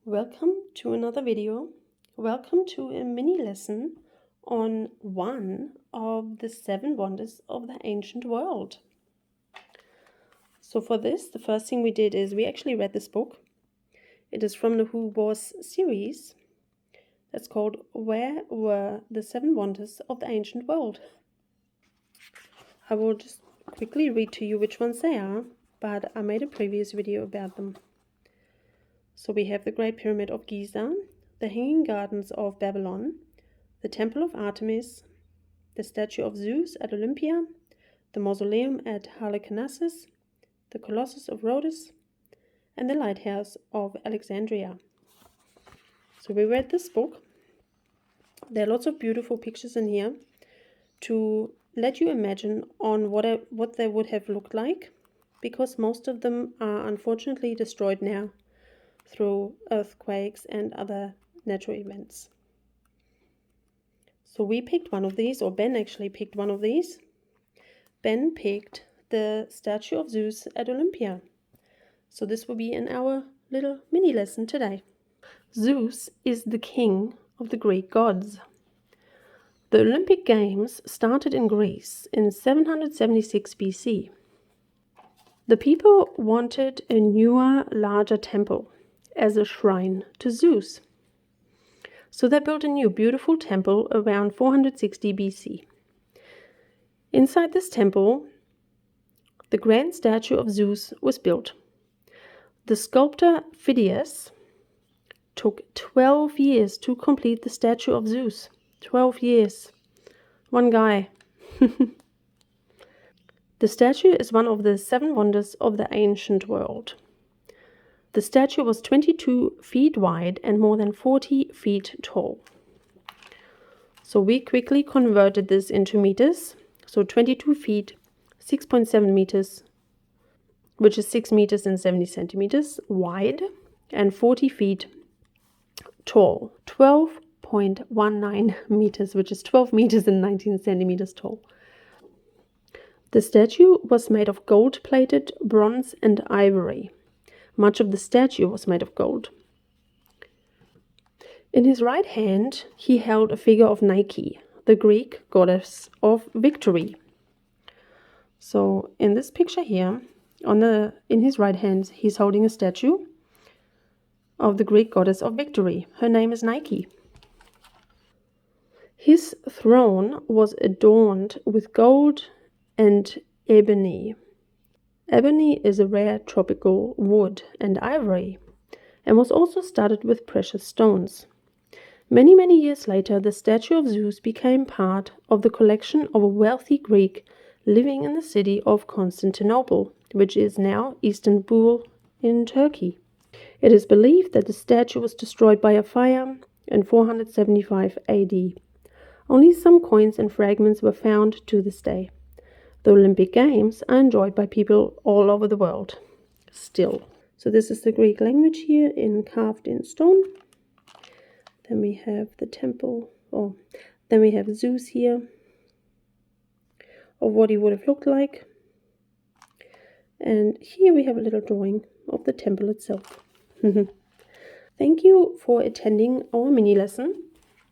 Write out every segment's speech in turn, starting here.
Welcome to another video. Welcome to a mini lesson on one of the 7 wonders of the ancient world. So for this, the first thing we did is we actually read this book. It is from the Who Was series. That's called Where Were the 7 Wonders of the Ancient World? I will just quickly read to you which ones they are, but I made a previous video about them. So we have the Great Pyramid of Giza, the Hanging Gardens of Babylon, the Temple of Artemis, the statue of Zeus at Olympia, the Mausoleum at Halicarnassus, the Colossus of Rhodes, and the Lighthouse of Alexandria. So we read this book. There are lots of beautiful pictures in here to let you imagine on what they would have looked like, because most of them are unfortunately destroyed now through earthquakes and other natural events. So we picked one of these, or Ben actually picked one of these. Ben picked the statue of Zeus at Olympia. So this will be in our little mini lesson today. Zeus is the king of the Greek gods. The Olympic Games started in Greece in 776 BC. The people wanted a newer, larger temple as a shrine to Zeus. So they built a new beautiful temple around 460 BC. Inside this temple, the grand statue of Zeus was built. The sculptor Phidias took 12 years to complete the statue of Zeus. 12 years. One guy. The statue is one of the 7 wonders of the ancient world. The statue was 22 feet wide and more than 40 feet tall. So we quickly converted this into meters. So 22 feet, 6.7 meters, which is 6 meters and 70 centimeters wide, and 40 feet tall, 12.19 meters, which is 12 meters and 19 centimeters tall. The statue was made of gold-plated bronze and ivory. Much of the statue was made of gold. In his right hand, he held a figure of Nike, the Greek goddess of victory. So in this picture here, in his right hand, he's holding a statue of the Greek goddess of victory. Her name is Nike. His throne was adorned with gold and ebony. Ebony is a rare tropical wood and ivory, and was also studded with precious stones. Many, many years later, the statue of Zeus became part of the collection of a wealthy Greek living in the city of Constantinople, which is now Istanbul in Turkey. It is believed that the statue was destroyed by a fire in 475 AD. Only some coins and fragments were found to this day. The Olympic Games are enjoyed by people all over the world, still. So this is the Greek language here carved in stone. Then we have the temple, then we have Zeus here, of what he would have looked like. And here we have a little drawing of the temple itself. Thank you for attending our mini lesson.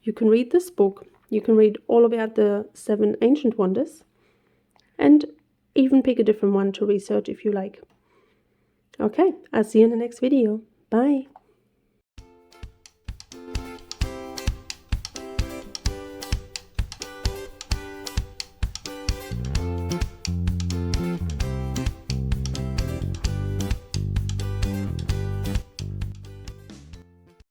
You can read this book. You can read all about the 7 ancient wonders, and even pick a different one to research if you like. Okay, I'll see you in the next video. Bye.